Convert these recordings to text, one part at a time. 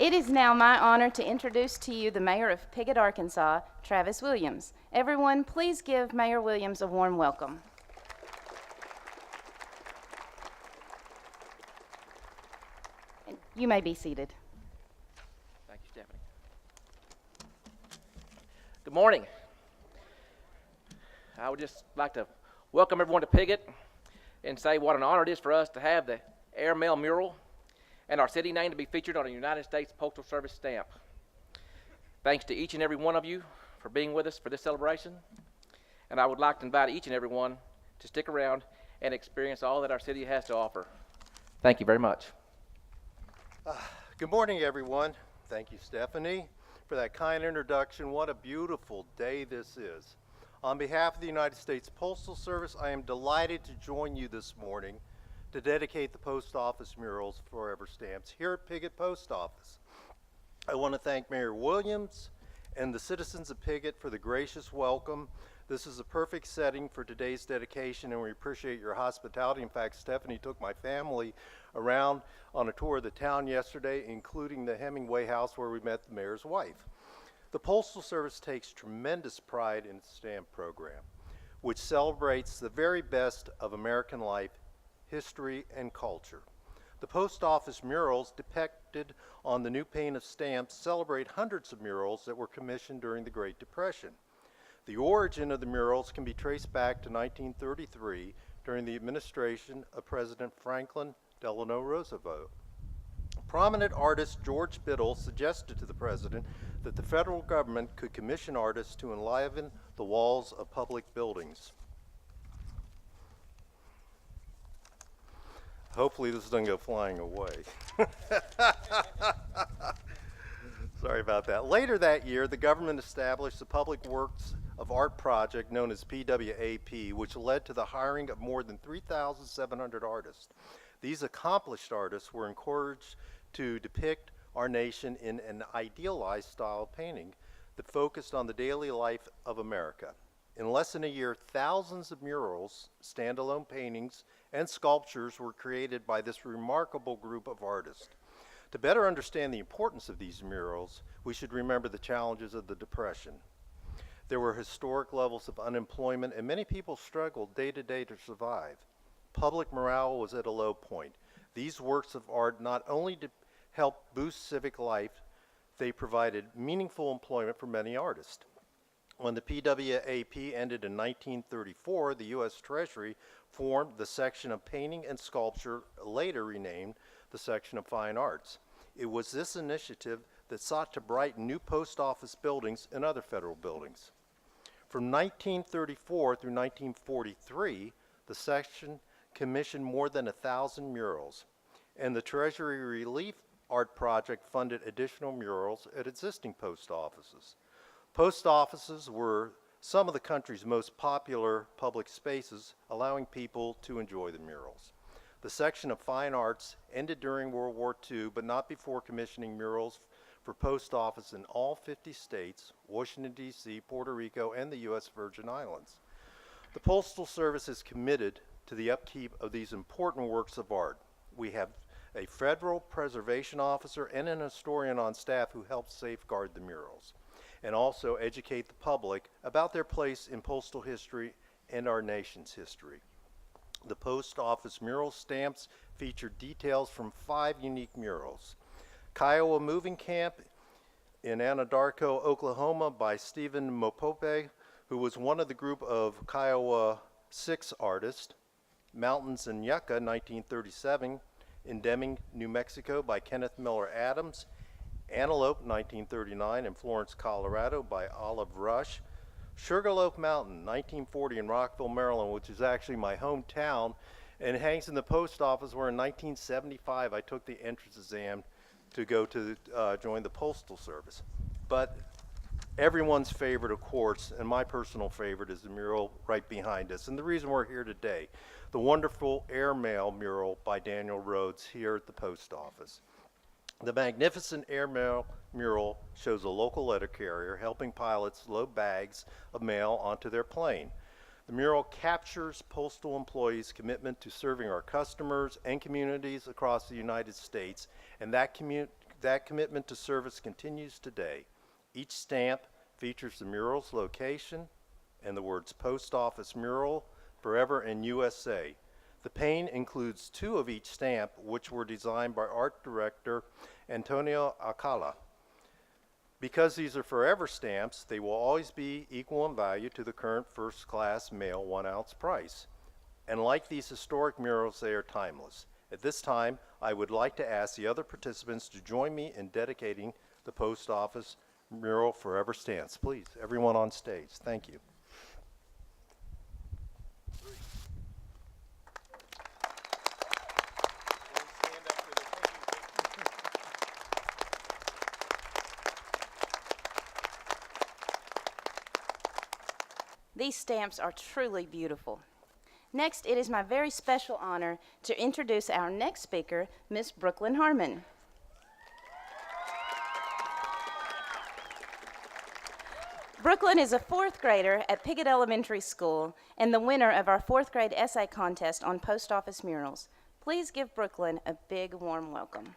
It is now my honor to introduce to you the Mayor of Piggott, Arkansas, Travis Williams. Everyone, please give Mayor Williams a warm welcome. And you may be seated. Thank you, Stephanie. Good morning. I would just like to welcome everyone to Piggott and say what an honor it is for us to have the airmail mural and our city name to be featured on a United States Postal Service stamp. Thanks to each and every one of you for being with us for this celebration, and I would like to invite each and every one to stick around and experience all that our city has to offer. Thank you very much. Good morning, everyone. Thank you, Stephanie, for that kind introduction. What a beautiful day this is. On behalf of the United States Postal Service, I am delighted to join you this morning to dedicate the post office murals Forever Stamps here at Piggott Post Office. I want to thank Mayor Williams and the citizens of Piggott for the gracious welcome. This is a perfect setting for today's dedication, and we appreciate your hospitality. In fact, Stephanie took my family around on a tour of the town yesterday, including the Hemingway house where we met the mayor's wife. The Postal Service takes tremendous pride in its stamp program, which celebrates the very best of American life, history, and culture. The post office murals depicted on the new pane of stamps celebrate hundreds of murals that were commissioned during the Great Depression. The origin of the murals can be traced back to 1933 during the administration of President Franklin Delano Roosevelt. Prominent artist George Biddle suggested to the president that the federal government could commission artists to enliven the walls of public buildings. Hopefully this doesn't go flying away. Sorry about that. Later that year, the government established the Public Works of Art project known as PWAP, which led to the hiring of more than 3,700 artists. These accomplished artists were encouraged to depict our nation in an idealized style of painting that focused on the daily life of America. In less than a year, thousands of murals, standalone paintings, and sculptures were created by this remarkable group of artists. To better understand the importance of these murals, we should remember the challenges of the Depression. There were historic levels of unemployment, and many people struggled day to day to survive. Public morale was at a low point. These works of art not only helped boost civic life, they provided meaningful employment for many artists. When the PWAP ended in 1934, the U.S. Treasury formed the section of painting and sculpture, later renamed the section of fine arts. It was this initiative that sought to brighten new post office buildings and other federal buildings. From 1934 through 1943, the section commissioned more than 1,000 murals, and the Treasury Relief Art Project funded additional murals at existing post offices. Post offices were some of the country's most popular public spaces, allowing people to enjoy the murals. The section of fine arts ended during World War II, but not before commissioning murals for post office in all 50 states, Washington, D.C., Puerto Rico, and the U.S. Virgin Islands. The Postal Service is committed to the upkeep of these important works of art. We have a federal preservation officer and an historian on staff who help safeguard the murals and also educate the public about their place in postal history and our nation's history. The post office mural stamps feature details from 5 unique murals. Kiowa Moving Camp in Anadarko, Oklahoma by Stephen Mopope, who was one of the group of Kiowa 6 artists. Mountains in Yucca, 1937, in Deming, New Mexico by Kenneth Miller Adams. Antelope, 1939, in Florence, Colorado by Olive Rush. Sugarloaf Mountain, 1940, in Rockville, Maryland, which is actually my hometown, and hangs in the post office where in 1975 I took the entrance exam to go to join the Postal Service. But everyone's favorite, of course, and my personal favorite, is the mural right behind us. And the reason we're here today, the wonderful airmail mural by Daniel Rhodes here at the post office. The magnificent airmail mural shows a local letter carrier helping pilots load bags of mail onto their plane. The mural captures postal employees' commitment to serving our customers and communities across the United States, and that That commitment to service continues today. Each stamp features the mural's location and the words Post Office Mural, Forever and USA. The pane includes 2 of each stamp, which were designed by art director Antonio Alcala. Because these are forever stamps, they will always be equal in value to the current first-class mail 1-ounce price. And like these historic murals, they are timeless. At this time, I would like to ask the other participants to join me in dedicating the Post Office Mural Forever stamps. Please, everyone on stage. Thank you. These stamps are truly beautiful. Next, it is my very special honor to introduce our next speaker, Miss Brooklyn Harmon. Brooklyn is a 4th grader at Piggott Elementary School and the winner of our 4th grade essay contest on post office murals. Please give Brooklyn a big, warm welcome.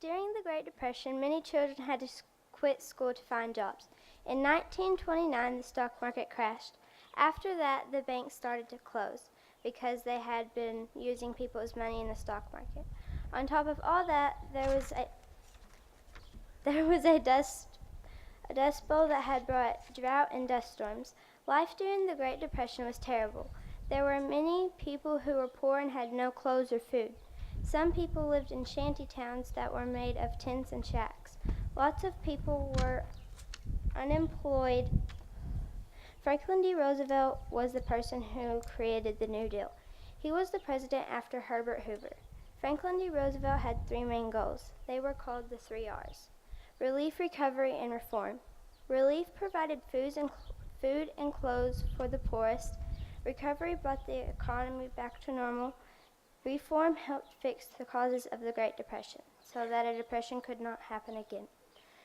During the Great Depression, many children had to quit school to find jobs. In 1929, the stock market crashed. After that, the banks started to close because they had been using people's money in the stock market. On top of all that, there was a dust bowl that had brought drought and dust storms. Life during the Great Depression was terrible. There were many people who were poor and had no clothes or food. Some people lived in shanty towns that were made of tents and shacks. Lots of people were unemployed. Franklin D. Roosevelt was the person who created the New Deal. He was the president after Herbert Hoover. Franklin D. Roosevelt had 3 main goals. They were called the 3 R's: relief, recovery, and reform. Relief provided food and clothes for the poorest. Recovery brought the economy back to normal. Reform helped fix the causes of the Great Depression so that a depression could not happen again.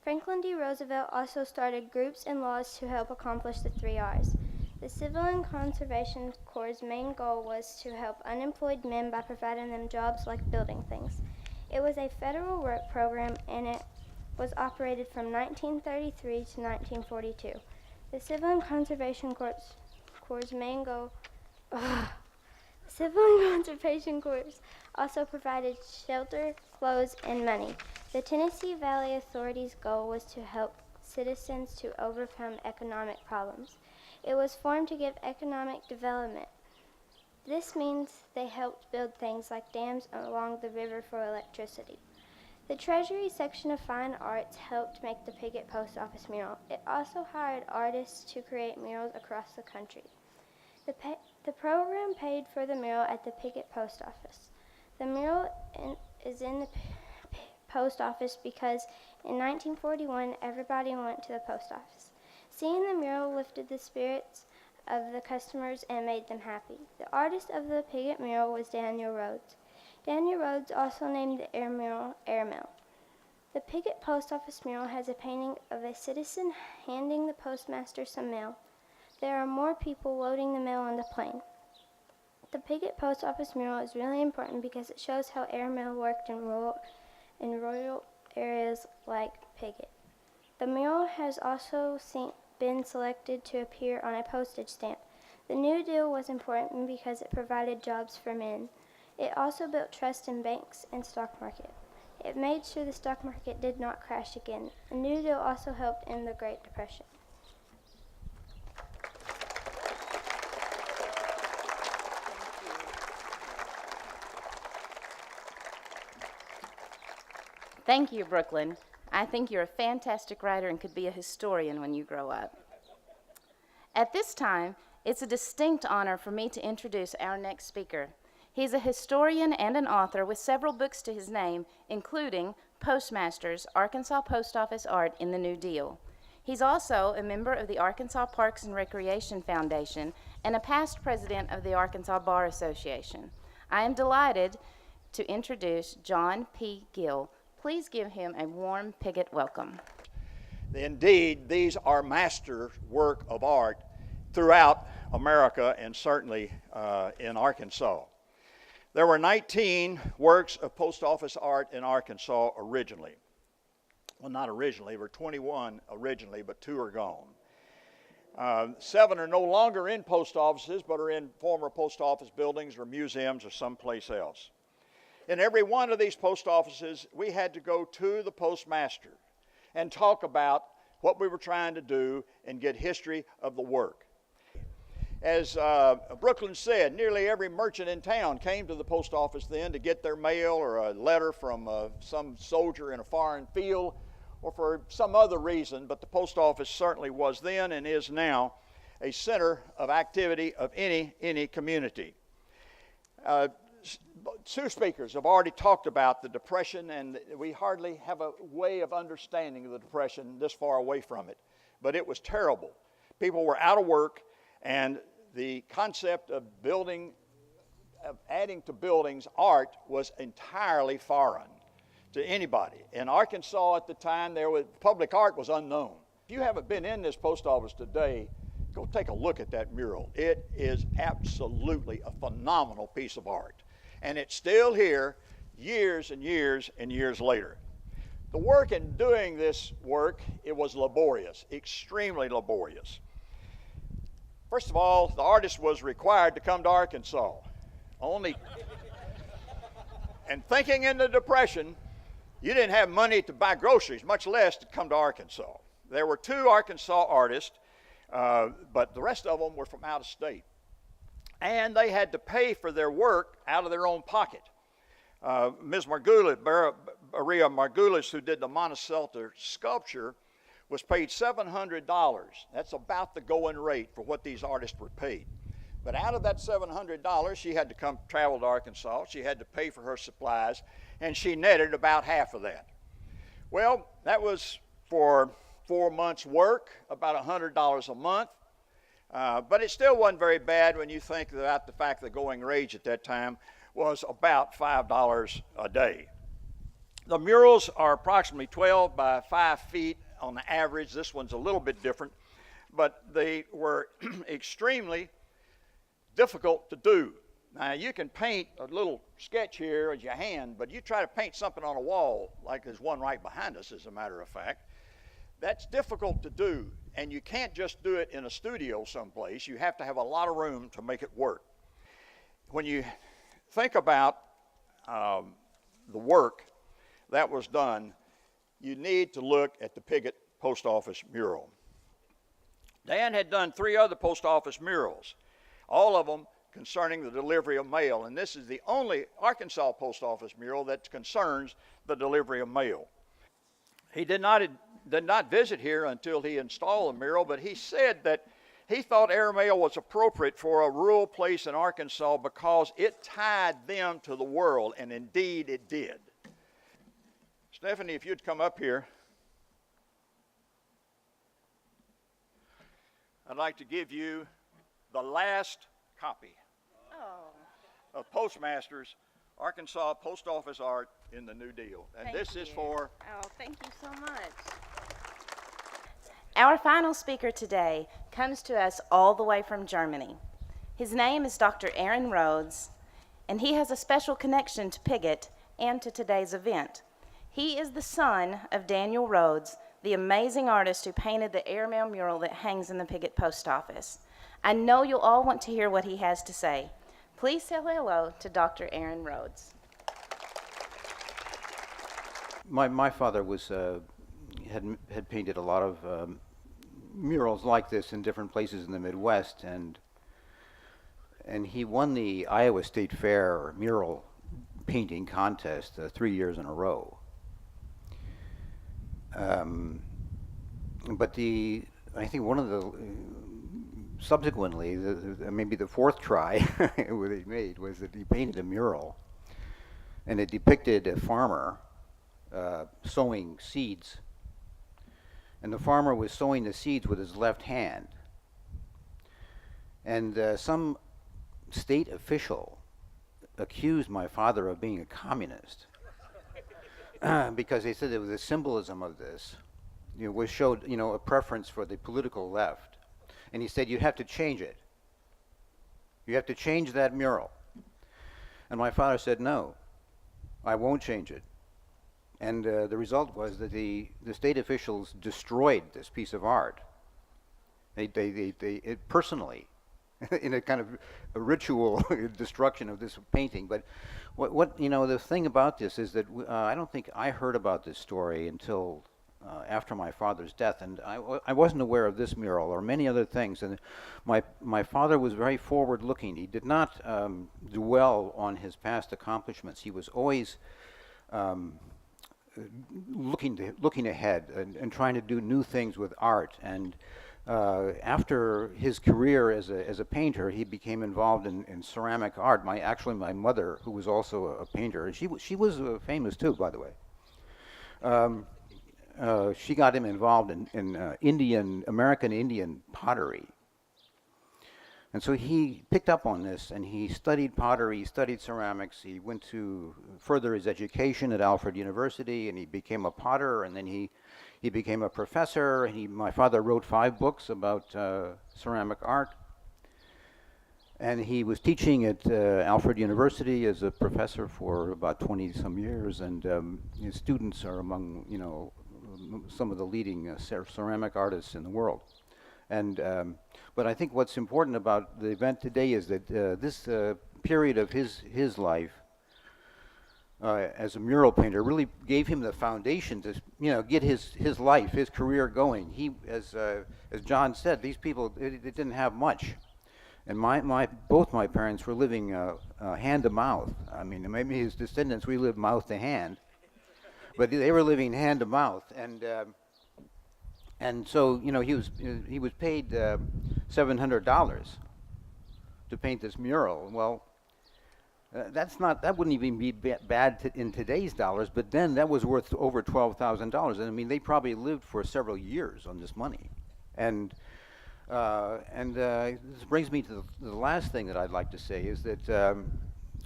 Franklin D. Roosevelt also started groups and laws to help accomplish the 3 R's. The Civil and Conservation Corps' main goal was to help unemployed men by providing them jobs like building things. It was a federal work program and it was operated from 1933 to 1942. The Civil and Conservation Corps' main goal Civil and Conservation Corps also provided shelter, clothes, and money. The Tennessee Valley Authority's goal was to help citizens to overcome economic problems. It was formed to give economic development. This means they helped build things like dams along the river for electricity. The Treasury section of Fine Arts helped make the Piggott Post Office mural. It also hired artists to create murals across the country. The program paid for the mural at the Piggott Post Office. The mural is in the post office because in 1941 everybody went to the post office. Seeing the mural lifted the spirits of the customers and made them happy. The artist of the Piggott mural was Daniel Rhodes. Daniel Rhodes also named the air mural Airmail. The Piggott Post Office mural has a painting of a citizen handing the postmaster some mail. There are more people loading the mail on the plane. The Piggott Post Office mural is really important because it shows how airmail worked in rural areas like Piggott. The mural has also been selected to appear on a postage stamp. The New Deal was important because it provided jobs for men. It also built trust in banks and stock market. It made sure the stock market did not crash again. The New Deal also helped in the Great Depression. Thank you, Brooklyn. I think you're a fantastic writer and could be a historian when you grow up. At this time, it's a distinct honor for me to introduce our next speaker. He's a historian and an author with several books to his name, including Postmasters, Arkansas Post Office Art in the New Deal. He's also a member of the Arkansas Parks and Recreation Foundation and a past president of the Arkansas Bar Association. I am delighted to introduce John P. Gill. Please give him a warm Piggott welcome. Indeed, these are master work of art throughout America and certainly in Arkansas. There were 19 works of post office art in Arkansas originally. Well, not originally, there were 21 originally, but 2 are gone. 7 are no longer in post offices, but are in former post office buildings or museums or someplace else. In every one of these post offices, we had to go to the postmaster and talk about what we were trying to do and get history of the work. As Brooklyn said, nearly every merchant in town came to the post office then to get their mail or a letter from some soldier in a foreign field or for some other reason, but the post office certainly was then and is now a center of activity of any community. 2 speakers have already talked about the Depression, and we hardly have a way of understanding the Depression this far away from it, but it was terrible. People were out of work, and the concept of adding to buildings art was entirely foreign to anybody. In Arkansas at the time, public art was unknown. If you haven't been in this post office today, go take a look at that mural. It is absolutely a phenomenal piece of art. And it's still here years and years and years later. The work in doing this work, it was laborious, extremely laborious. First of all, the artist was required to come to Arkansas. And thinking in the Depression, you didn't have money to buy groceries, much less to come to Arkansas. There were 2 Arkansas artists, but the rest of them were from out of state. And they had to pay for their work out of their own pocket. Ms. Margulis, Maria Margulis, who did the Monticello sculpture, was paid $700. That's about the going rate for what these artists were paid. But out of that $700, she had to travel to Arkansas. She had to pay for her supplies, and she netted about half of that. Well, that was for 4 months' work, about $100 a month. But it still wasn't very bad when you think about the fact the going rate at that time was about $5 a day. The murals are approximately 12 by 5 feet on the average. This one's a little bit different, but they were extremely difficult to do. Now, you can paint a little sketch here with your hand, but you try to paint something on a wall, like there's one right behind us, as a matter of fact. That's difficult to do, and you can't just do it in a studio someplace. You have to have a lot of room to make it work. When you think about the work that was done, you need to look at the Piggott Post Office mural. Dan had done 3 other post office murals, all of them concerning the delivery of mail, and this is the only Arkansas post office mural that concerns the delivery of mail. He did not visit here until he installed the mural, but he said that he thought airmail was appropriate for a rural place in Arkansas because it tied them to the world, and indeed it did. Stephanie, if you'd come up here, I'd like to give you the last copy of Postmaster's Arkansas Post Office Art in the New Deal. And this is for... Oh, thank you so much. Our final speaker today comes to us all the way from Germany. His name is Dr. Aaron Rhodes, and he has a special connection to Piggott and to today's event. He is the son of Daniel Rhodes, the amazing artist who painted the airmail mural that hangs in the Piggott Post Office. I know you'll all want to hear what he has to say. Please say hello to Dr. Aaron Rhodes. My father was had painted a lot of murals like this in different places in the Midwest, and he won the Iowa State Fair mural painting contest 3 years in a row. But I think one of the subsequently, maybe the 4th try what he made was that he painted a mural, and it depicted a farmer sowing seeds. And the farmer was sowing the seeds with his left hand. And some state official accused my father of being a communist because they said there was a symbolism of this was showed, a preference for the political left. And he said, you have to change it. You have to change that mural. And my father said, no, I won't change it. And the result was that the state officials destroyed this piece of art. They personally, in a kind of a ritual destruction of this painting. But the thing about this is that I don't think I heard about this story until after my father's death, and I wasn't aware of this mural or many other things. And my father was very forward-looking. He did not dwell on his past accomplishments. He was always looking ahead and trying to do new things with art. And after his career as a painter, he became involved in ceramic art. Actually, my mother, who was also a painter, and she was famous too, by the way. She got him involved in American Indian pottery. And so he picked up on this, and he studied pottery, he studied ceramics, he went to further his education at Alfred University, and he became a potter, and then he became a professor. My father wrote 5 books about ceramic art. And he was teaching at Alfred University as a professor for about 20-some years, and his students are among, some of the leading ceramic artists in the world. And but I think what's important about the event today is that this period of his life as a mural painter really gave him the foundation to get his life, his career going. He, as John said, these people they didn't have much, and both my parents were living hand to mouth. I mean, maybe his descendants we lived mouth to hand, but they were living hand to mouth, and so he was paid $700 to paint this mural. Well, that wouldn't even be bad in today's dollars, but then that was worth over $12,000. And I mean, they probably lived for several years on this money. And this brings me to the last thing that I'd like to say is that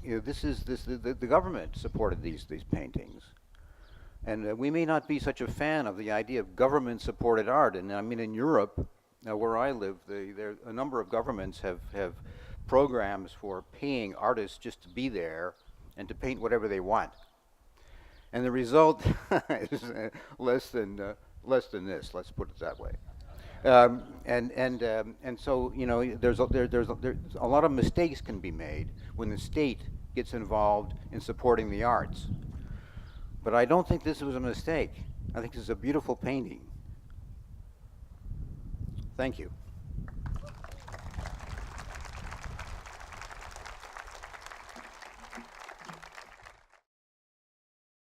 the government supported these paintings. And we may not be such a fan of the idea of government-supported art. And I mean, in Europe, where I live, a number of governments have programs for paying artists just to be there and to paint whatever they want. And the result is less than this. Let's put it that way. And so there's a lot of mistakes can be made when the state gets involved in supporting the arts. But I don't think this was a mistake. I think this is a beautiful painting. Thank you.